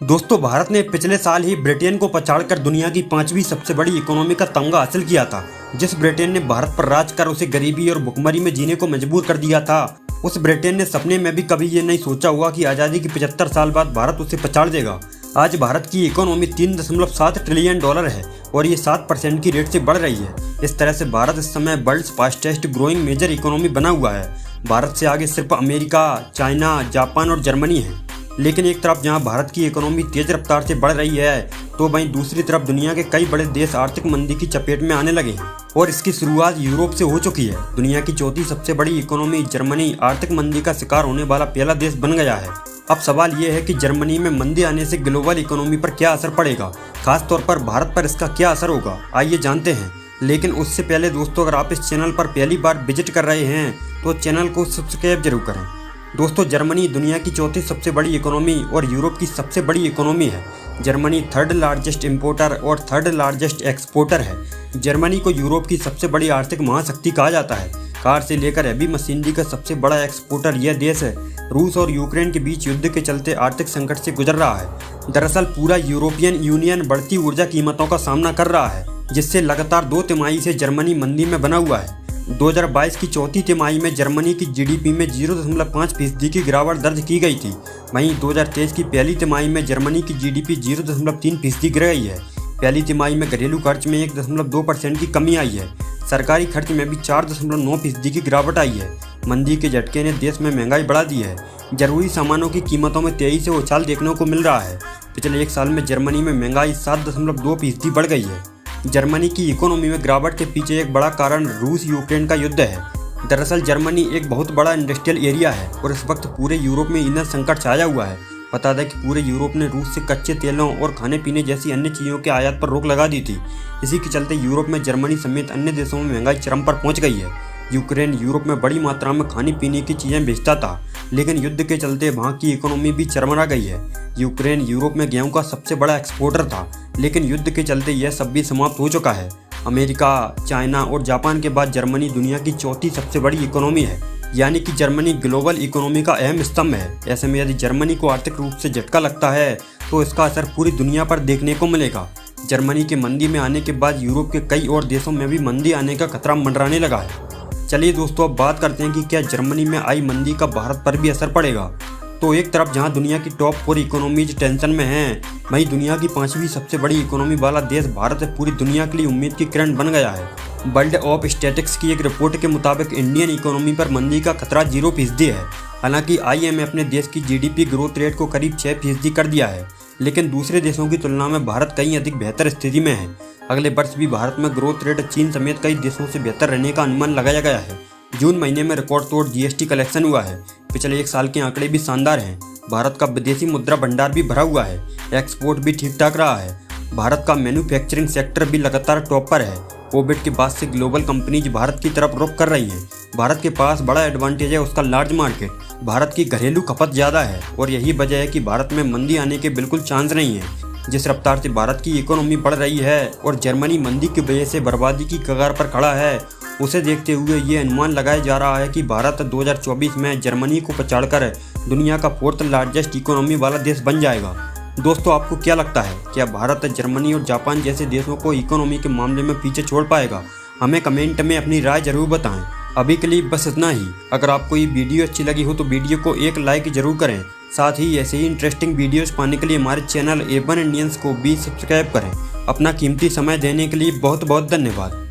दोस्तों, भारत ने पिछले साल ही ब्रिटेन को पछाड़कर दुनिया की 5वीं सबसे बड़ी इकोनॉमी का तमगा हासिल किया था। जिस ब्रिटेन ने भारत पर राज कर उसे गरीबी और भुखमरी में जीने को मजबूर कर दिया था, उस ब्रिटेन ने सपने में भी कभी ये नहीं सोचा हुआ कि आज़ादी के 75 साल बाद भारत उसे पछाड़ देगा। आज भारत की इकोनॉमी 3.7 ट्रिलियन डॉलर है और ये 7% की रेट से बढ़ रही है। इस तरह से भारत इस समय world's fastest growing major economy बना हुआ है। भारत से आगे सिर्फ अमेरिका, चाइना, जापान और जर्मनी है। लेकिन एक तरफ जहां भारत की इकोनॉमी तेज रफ्तार से बढ़ रही है, तो वहीं दूसरी तरफ दुनिया के कई बड़े देश आर्थिक मंदी की चपेट में आने लगे हैं और इसकी शुरुआत यूरोप से हो चुकी है। दुनिया की चौथी सबसे बड़ी इकोनॉमी जर्मनी आर्थिक मंदी का शिकार होने वाला पहला देश बन गया है। अब सवाल ये है कि जर्मनी में मंदी आने से ग्लोबल इकोनॉमी पर क्या असर पड़ेगा, खासतौर पर भारत पर इसका क्या असर होगा, आइए जानते हैं। लेकिन उससे पहले दोस्तों, अगर आप इस चैनल पर पहली बार विजिट कर रहे हैं तो चैनल को सब्सक्राइब जरूर करें। दोस्तों, जर्मनी दुनिया की चौथी सबसे बड़ी इकोनॉमी और यूरोप की सबसे बड़ी इकोनॉमी है। जर्मनी थर्ड लार्जेस्ट इंपोर्टर और थर्ड लार्जेस्ट एक्सपोर्टर है। जर्मनी को यूरोप की सबसे बड़ी आर्थिक महाशक्ति कहा जाता है। कार से लेकर हैवी मशीनरी का सबसे बड़ा एक्सपोर्टर यह देश है। रूस और यूक्रेन के बीच युद्ध के चलते आर्थिक संकट से गुजर रहा है। दरअसल पूरा यूरोपियन यूनियन बढ़ती ऊर्जा कीमतों का सामना कर रहा है, जिससे लगातार 2 तिमाही से जर्मनी मंदी में बना हुआ है। 2022 की चौथी तिमाही में जर्मनी की जीडीपी में 0.5% की गिरावट दर्ज की गई थी। वहीं 2023 की पहली तिमाही में जर्मनी की जीडीपी 0.3% गिर गई है। पहली तिमाही में घरेलू खर्च में 1.2% की कमी आई है। सरकारी खर्च में भी 4.9% की गिरावट आई है। मंदी के झटके ने देश में महंगाई बढ़ा दी है। जरूरी सामानों की कीमतों में तेजी से उछाल देखने को मिल रहा है। पिछले 1 साल में जर्मनी में महंगाई 7.2% बढ़ गई है। जर्मनी की इकोनॉमी में गिरावट के पीछे एक बड़ा कारण रूस यूक्रेन का युद्ध है। दरअसल जर्मनी एक बहुत बड़ा इंडस्ट्रियल एरिया है और इस वक्त पूरे यूरोप में ईंधन संकट छाया हुआ है। बता दें कि पूरे यूरोप ने रूस से कच्चे तेलों और खाने पीने जैसी अन्य चीज़ों के आयात पर रोक लगा दी थी। इसी के चलते यूरोप में जर्मनी समेत अन्य देशों में महंगाई चरम पर पहुंच गई है। यूक्रेन यूरोप में बड़ी मात्रा में खाने पीने की चीज़ें बेचता था, लेकिन युद्ध के चलते वहाँ की इकोनॉमी भी चरमरा गई है। यूक्रेन यूरोप में गेहूं का सबसे बड़ा एक्सपोर्टर था, लेकिन युद्ध के चलते यह सब भी समाप्त हो चुका है। अमेरिका, चाइना और जापान के बाद जर्मनी दुनिया की चौथी सबसे बड़ी इकोनॉमी है, यानी कि जर्मनी ग्लोबल इकोनॉमी का अहम स्तंभ है। ऐसे में यदि जर्मनी को आर्थिक रूप से झटका लगता है तो इसका असर पूरी दुनिया पर देखने को मिलेगा। जर्मनी के मंदी में आने के बाद यूरोप के कई और देशों में भी मंदी आने का खतरा मंडराने लगा है। चलिए दोस्तों, अब बात करते हैं कि क्या जर्मनी में आई मंदी का भारत पर भी असर पड़ेगा। तो एक तरफ जहां दुनिया की टॉप 4 इकोनॉमीज टेंशन में हैं, वहीं दुनिया की 5वीं सबसे बड़ी इकोनॉमी वाला देश भारत पूरी दुनिया के लिए उम्मीद की किरण बन गया है। वर्ल्ड ऑफ स्टैटिस्टिक्स की एक रिपोर्ट के मुताबिक इंडियन इकोनॉमी पर मंदी का खतरा 0% है। हालांकि IMF ने देश की GDP ग्रोथ रेट को करीब 6% कर दिया है, लेकिन दूसरे देशों की तुलना में भारत कहीं अधिक बेहतर स्थिति में है। अगले वर्ष भी भारत में ग्रोथ रेट चीन समेत कई देशों से बेहतर रहने का अनुमान लगाया गया है। जून महीने में रिकॉर्ड तोड़ GST कलेक्शन हुआ है। पिछले 1 साल के आंकड़े भी शानदार हैं। भारत का विदेशी मुद्रा भंडार भी भरा हुआ है। एक्सपोर्ट भी ठीक ठाक रहा है। भारत का मैन्युफैक्चरिंग सेक्टर भी लगातार टॉप पर है। कोविड के बाद से ग्लोबल कंपनीज भारत की तरफ रुख कर रही हैं। भारत के पास बड़ा एडवांटेज है उसका लार्ज मार्केट। भारत की घरेलू खपत ज़्यादा है और यही वजह है कि भारत में मंदी आने के बिल्कुल चांस नहीं है। जिस रफ्तार से भारत की इकोनॉमी बढ़ रही है और जर्मनी मंदी की वजह से बर्बादी की कगार पर खड़ा है, उसे देखते हुए ये अनुमान लगाया जा रहा है कि भारत 2024 में जर्मनी को पछाड़कर दुनिया का 4th लार्जेस्ट इकोनॉमी वाला देश बन जाएगा। दोस्तों, आपको क्या लगता है, क्या भारत जर्मनी और जापान जैसे देशों को इकोनॉमी के मामले में पीछे छोड़ पाएगा? हमें कमेंट में अपनी राय जरूर बताएं। अभी के लिए बस इतना ही। अगर आपको ये वीडियो अच्छी लगी हो तो वीडियो को एक लाइक जरूर करें। साथ ही ऐसे ही इंटरेस्टिंग वीडियोस पाने के लिए हमारे चैनल A1 इंडियंस को भी सब्सक्राइब करें। अपना कीमती समय देने के लिए बहुत बहुत धन्यवाद।